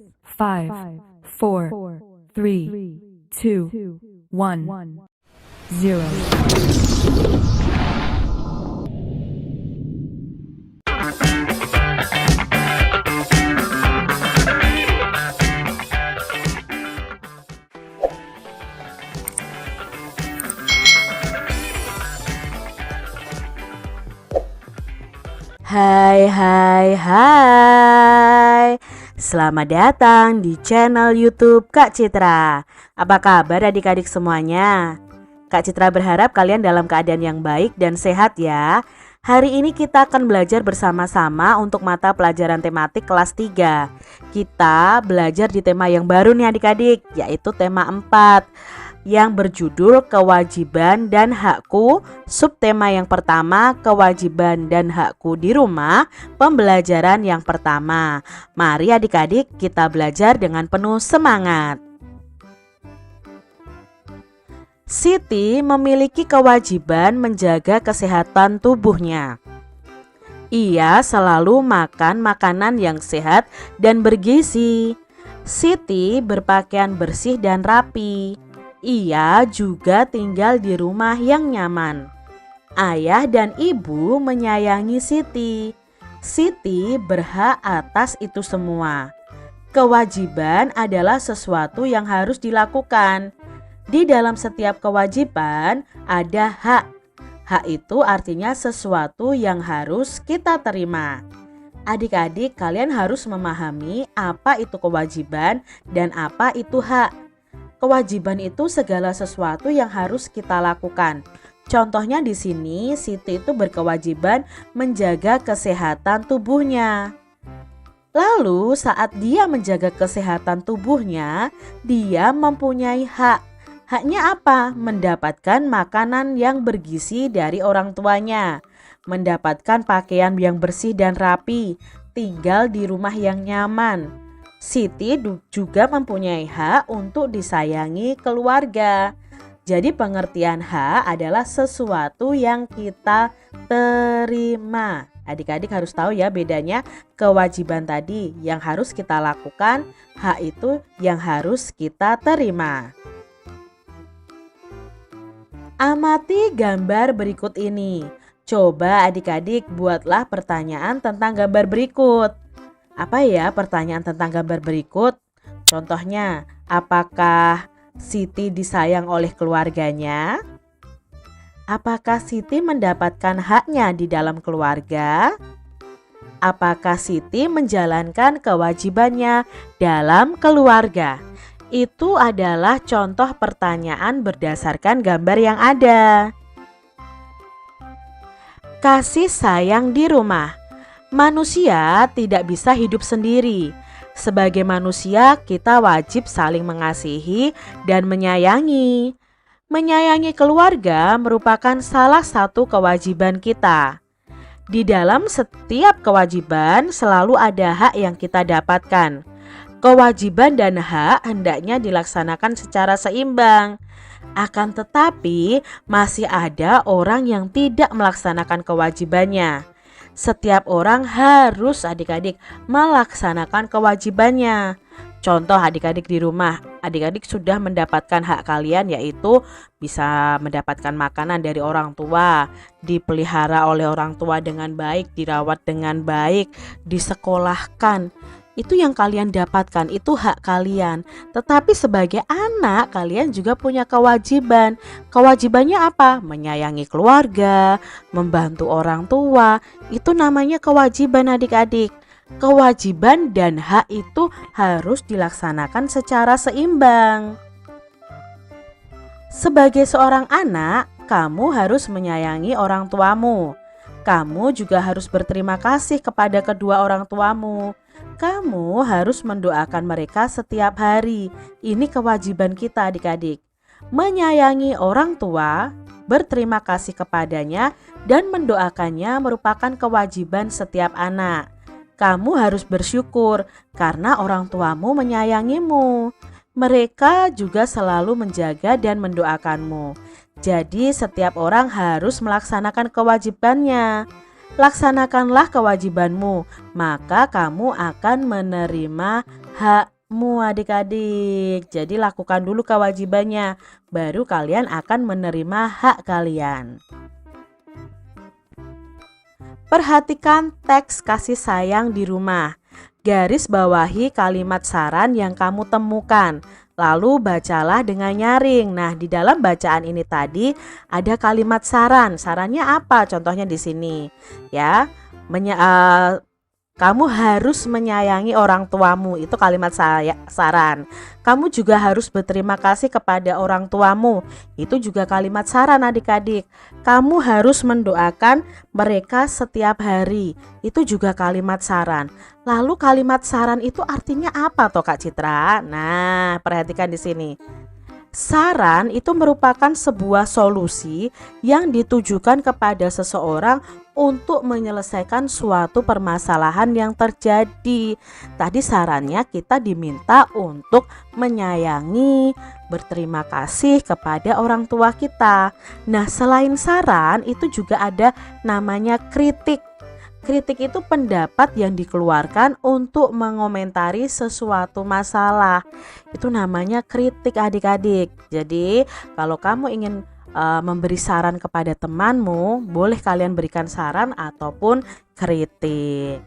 5, 4, 3, 2, 1, 0. Hai. Selamat datang di channel YouTube Kak Citra. Apa kabar adik-adik semuanya? Kak Citra berharap kalian dalam keadaan yang baik dan sehat ya. Hari ini kita akan belajar bersama-sama untuk mata pelajaran tematik kelas 3. Kita belajar di tema yang baru nih adik-adik, yaitu tema 4 yang berjudul kewajiban dan hakku. Subtema yang pertama, kewajiban dan hakku di rumah, pembelajaran yang pertama. Mari adik-adik kita belajar dengan penuh semangat. Siti memiliki kewajiban menjaga kesehatan tubuhnya. Ia selalu makan makanan yang sehat dan bergizi. Siti berpakaian bersih dan rapi. Ia juga tinggal di rumah yang nyaman. Ayah dan ibu menyayangi Siti. Siti berhak atas itu semua. Kewajiban adalah sesuatu yang harus dilakukan. Di dalam setiap kewajiban ada hak. Hak itu artinya sesuatu yang harus kita terima. Adik-adik, kalian harus memahami apa itu kewajiban dan apa itu hak. Kewajiban itu segala sesuatu yang harus kita lakukan. Contohnya di sini Siti itu berkewajiban menjaga kesehatan tubuhnya. Lalu saat dia menjaga kesehatan tubuhnya, dia mempunyai hak. Haknya apa? Mendapatkan makanan yang bergizi dari orang tuanya, mendapatkan pakaian yang bersih dan rapi, tinggal di rumah yang nyaman. Siti juga mempunyai hak untuk disayangi keluarga. Jadi pengertian hak adalah sesuatu yang kita terima. Adik-adik harus tahu ya bedanya kewajiban tadi yang harus kita lakukan, hak itu yang harus kita terima. Amati gambar berikut ini. Coba adik-adik buatlah pertanyaan tentang gambar berikut. Apa ya pertanyaan tentang gambar berikut? Contohnya, apakah Siti disayang oleh keluarganya? Apakah Siti mendapatkan haknya di dalam keluarga? Apakah Siti menjalankan kewajibannya dalam keluarga? Itu adalah contoh pertanyaan berdasarkan gambar yang ada. Kasih sayang di rumah. Manusia tidak bisa hidup sendiri. Sebagai manusia, kita wajib saling mengasihi dan menyayangi. Menyayangi keluarga merupakan salah satu kewajiban kita. Di dalam setiap kewajiban selalu ada hak yang kita dapatkan. Kewajiban dan hak hendaknya dilaksanakan secara seimbang. Akan tetapi, masih ada orang yang tidak melaksanakan kewajibannya. Setiap orang harus adik-adik melaksanakan kewajibannya. Contoh adik-adik di rumah, adik-adik sudah mendapatkan hak kalian yaitu bisa mendapatkan makanan dari orang tua, dipelihara oleh orang tua dengan baik, dirawat dengan baik, disekolahkan. Itu yang kalian dapatkan, itu hak kalian. Tetapi sebagai anak kalian juga punya kewajiban. Kewajibannya apa? Menyayangi keluarga, membantu orang tua. Itu namanya kewajiban adik-adik. Kewajiban dan hak itu harus dilaksanakan secara seimbang. Sebagai seorang anak, kamu harus menyayangi orang tuamu. Kamu juga harus berterima kasih kepada kedua orang tuamu. Kamu harus mendoakan mereka setiap hari. Ini kewajiban kita adik-adik. Menyayangi orang tua, berterima kasih kepadanya, dan mendoakannya merupakan kewajiban setiap anak. Kamu harus bersyukur karena orang tuamu menyayangimu. Mereka juga selalu menjaga dan mendoakanmu. Jadi setiap orang harus melaksanakan kewajibannya. Laksanakanlah kewajibanmu, maka kamu akan menerima hakmu adik-adik. Jadi lakukan dulu kewajibannya, baru kalian akan menerima hak kalian. Perhatikan teks kasih sayang di rumah. Garis bawahi kalimat saran yang kamu temukan. Lalu bacalah dengan nyaring. Nah, di dalam bacaan ini tadi ada kalimat saran. Sarannya apa? Contohnya di sini. Ya, kamu harus menyayangi orang tuamu. Itu kalimat saran. Kamu juga harus berterima kasih kepada orang tuamu. Itu juga kalimat saran adik-adik. Kamu harus mendoakan mereka setiap hari. Itu juga kalimat saran. Lalu kalimat saran itu artinya apa toh Kak Citra? Nah, perhatikan di sini. Saran itu merupakan sebuah solusi yang ditujukan kepada seseorang untuk menyelesaikan suatu permasalahan yang terjadi. Tadi sarannya kita diminta untuk menyayangi, berterima kasih kepada orang tua kita. Nah, selain saran itu juga ada namanya kritik. Kritik itu pendapat yang dikeluarkan untuk mengomentari sesuatu masalah. Itu namanya kritik adik-adik. Jadi kalau kamu ingin memberi saran kepada temanmu, boleh kalian berikan saran ataupun kritik.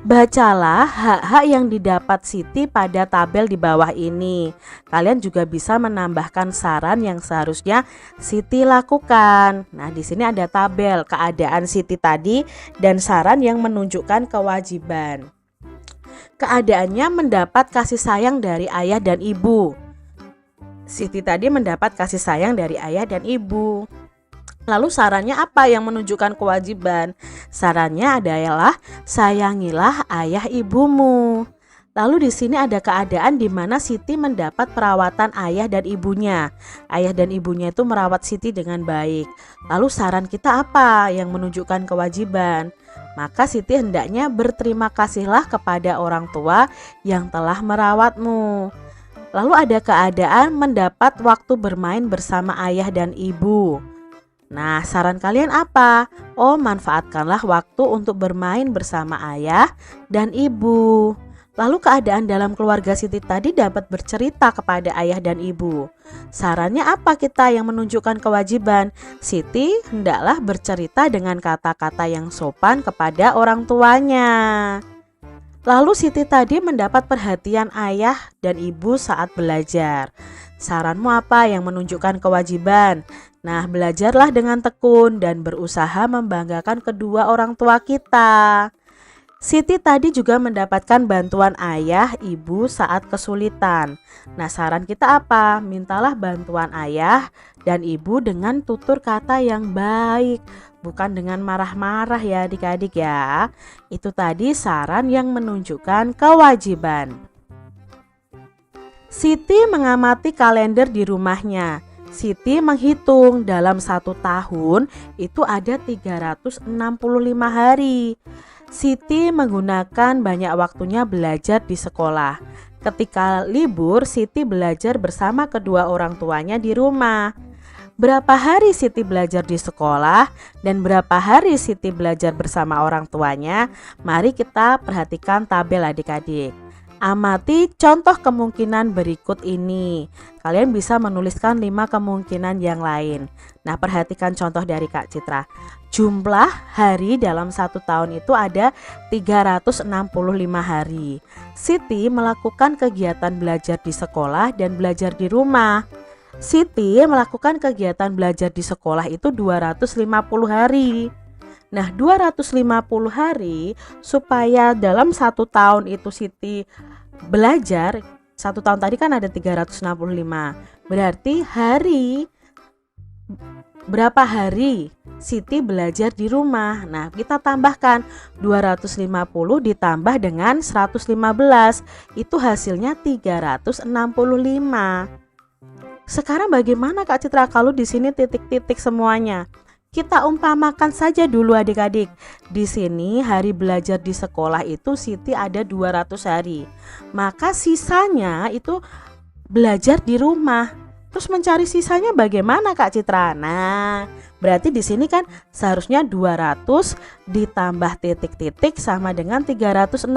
Bacalah hak-hak yang didapat Siti pada tabel di bawah ini. Kalian juga bisa menambahkan saran yang seharusnya Siti lakukan. Nah, di sini ada tabel keadaan Siti tadi dan saran yang menunjukkan kewajiban. Keadaannya mendapat kasih sayang dari ayah dan ibu. Siti tadi mendapat kasih sayang dari ayah dan ibu. Lalu sarannya apa yang menunjukkan kewajiban? Sarannya adalah sayangilah ayah ibumu. Lalu di sini ada keadaan di mana Siti mendapat perawatan ayah dan ibunya. Ayah dan ibunya itu merawat Siti dengan baik. Lalu saran kita apa yang menunjukkan kewajiban? Maka Siti hendaknya berterima kasihlah kepada orang tua yang telah merawatmu. Lalu ada keadaan mendapat waktu bermain bersama ayah dan ibu. Nah, saran kalian apa? Oh, manfaatkanlah waktu untuk bermain bersama ayah dan ibu. Lalu keadaan dalam keluarga Siti tadi dapat bercerita kepada ayah dan ibu. Sarannya apa kita yang menunjukkan kewajiban? Siti hendaklah bercerita dengan kata-kata yang sopan kepada orang tuanya. Lalu Siti tadi mendapat perhatian ayah dan ibu saat belajar. Saranmu apa yang menunjukkan kewajiban? Nah, belajarlah dengan tekun dan berusaha membanggakan kedua orang tua kita. Siti tadi juga mendapatkan bantuan ayah, ibu saat kesulitan. Nah, saran kita apa? Mintalah bantuan ayah dan ibu dengan tutur kata yang baik, bukan dengan marah-marah ya adik-adik ya. Itu tadi saran yang menunjukkan kewajiban. Siti mengamati kalender di rumahnya. Siti menghitung dalam 1 tahun itu ada 365 hari. Siti menggunakan banyak waktunya belajar di sekolah. Ketika libur, Siti belajar bersama kedua orang tuanya di rumah. Berapa hari Siti belajar di sekolah dan berapa hari Siti belajar bersama orang tuanya? Mari kita perhatikan tabel adik-adik. Amati contoh kemungkinan berikut ini. Kalian bisa menuliskan 5 kemungkinan yang lain. Nah, perhatikan contoh dari Kak Citra. Jumlah hari dalam 1 tahun itu ada 365 hari. Siti melakukan kegiatan belajar di sekolah dan belajar di rumah. Siti melakukan kegiatan belajar di sekolah itu 250 hari. Nah, 250 hari supaya dalam 1 tahun itu Siti belajar. 1 tahun tadi kan ada 365. Berarti berapa hari Siti belajar di rumah? Nah, kita tambahkan 250 ditambah dengan 115. Itu hasilnya 365. Sekarang bagaimana Kak Citra kalau di sini titik-titik semuanya? Kita umpamakan saja dulu adik-adik. Di sini hari belajar di sekolah itu Siti ada 200 hari. Maka sisanya itu belajar di rumah. Terus mencari sisanya bagaimana Kak Citra? Nah, berarti di sini kan seharusnya 200 ditambah titik-titik sama dengan 365.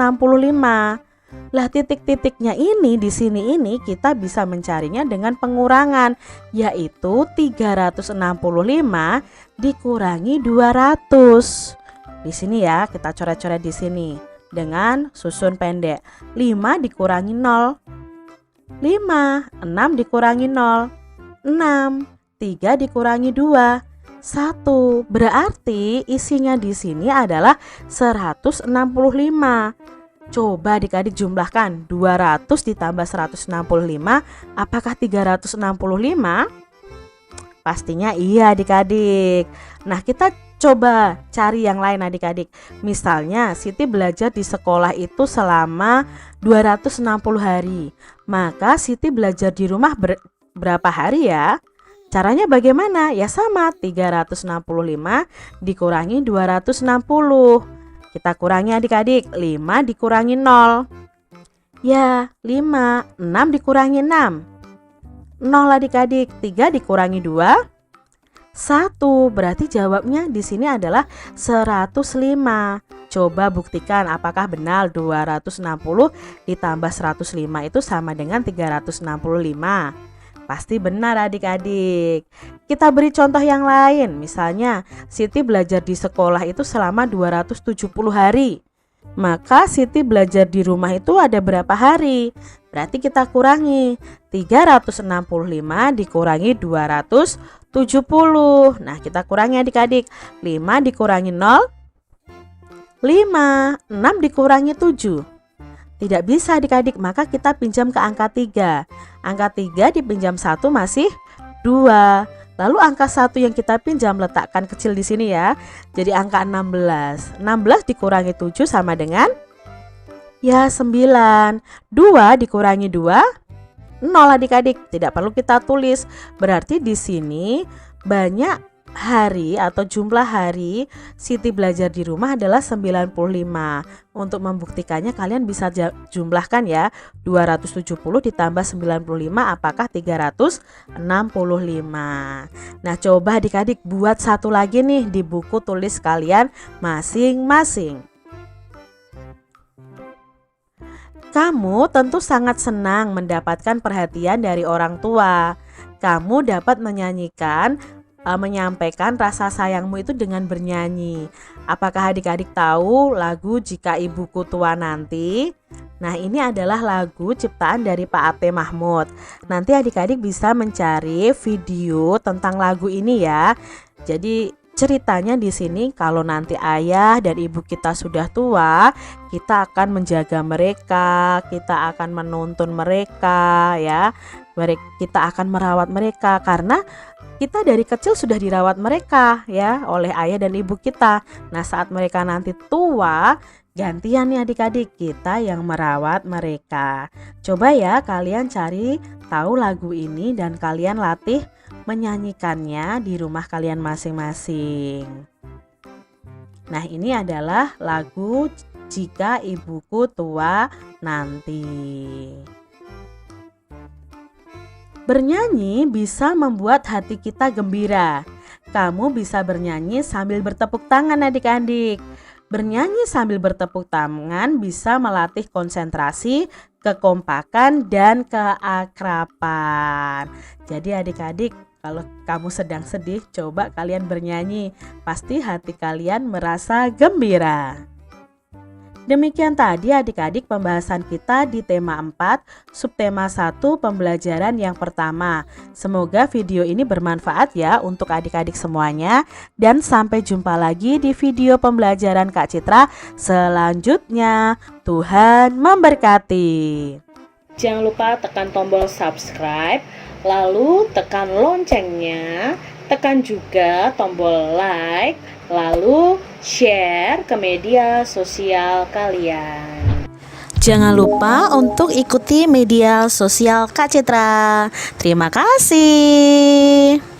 Lah titik-titiknya ini di sini ini kita bisa mencarinya dengan pengurangan, yaitu 365 dikurangi 200. Di sini ya, kita coret-coret di sini dengan susun pendek. 5 dikurangi 0. 5, 6 dikurangi 0, 6, 3 dikurangi 2, 1. Berarti isinya di sini adalah 165. Coba adik-adik jumlahkan 200 ditambah 165, apakah 365? Pastinya iya adik-adik. Nah, kita coba cari yang lain adik-adik. Misalnya Siti belajar di sekolah itu selama 260 hari. Maka Siti belajar di rumah berapa hari ya? Caranya bagaimana? Ya sama, 365 dikurangi 260. Kita kurangi adik-adik, 5 dikurangi 0. Ya, 5, 6 dikurangi 6. 0 adik-adik, 3 dikurangi 2, 1. Berarti jawabnya di sini adalah 105. Coba buktikan apakah benar 260 ditambah 105 itu sama dengan 365. Pasti benar adik-adik. Kita beri contoh yang lain. Misalnya Siti belajar di sekolah itu selama 270 hari. Maka Siti belajar di rumah itu ada berapa hari? Berarti kita kurangi 365 dikurangi 270. Nah, kita kurangi adik-adik. 5 dikurangi 0, 5, 6 dikurangi 7. Tidak bisa adik-adik, maka kita pinjam ke angka 3. Angka 3 dipinjam 1 masih 2. Lalu angka 1 yang kita pinjam letakkan kecil di sini ya. Jadi angka 16. 16 dikurangi 7 sama dengan ya 9. 2 dikurangi 2, 0 adik-adik. Tidak perlu kita tulis. Berarti di sini banyak hari atau jumlah hari Siti belajar di rumah adalah 95. Untuk membuktikannya kalian bisa jumlahkan ya, 270 ditambah 95 apakah 365. Nah, coba adik-adik buat satu lagi nih di buku tulis kalian masing-masing. Kamu tentu sangat senang mendapatkan perhatian dari orang tua. Kamu dapat menyampaikan rasa sayangmu itu dengan bernyanyi. Apakah adik-adik tahu lagu Jika Ibuku Tua Nanti? Nah, ini adalah lagu ciptaan dari Pak Ate Mahmud. Nanti adik-adik bisa mencari video tentang lagu ini ya. Jadi ceritanya di sini kalau nanti ayah dan ibu kita sudah tua, kita akan menjaga mereka, kita akan menuntun mereka ya. Kita akan merawat mereka karena kita dari kecil sudah dirawat mereka ya oleh ayah dan ibu kita. Nah, saat mereka nanti tua, gantian nih adik-adik kita yang merawat mereka. Coba ya kalian cari tahu lagu ini dan kalian latih menyanyikannya di rumah kalian masing-masing. Nah, ini adalah lagu Jika Ibuku Tua Nanti. Bernyanyi bisa membuat hati kita gembira. Kamu bisa bernyanyi sambil bertepuk tangan adik-adik. Bernyanyi sambil bertepuk tangan bisa melatih konsentrasi, kekompakan, dan keakraban. Jadi adik-adik, kalau kamu sedang sedih, coba kalian bernyanyi. Pasti hati kalian merasa gembira. Demikian tadi adik-adik pembahasan kita di tema 4, subtema 1 pembelajaran yang pertama. Semoga video ini bermanfaat ya untuk adik-adik semuanya. Dan sampai jumpa lagi di video pembelajaran Kak Citra selanjutnya. Tuhan memberkati. Jangan lupa tekan tombol subscribe, lalu tekan loncengnya, tekan juga tombol like, lalu share ke media sosial kalian. Jangan lupa untuk ikuti media sosial Kak Citra. Terima kasih.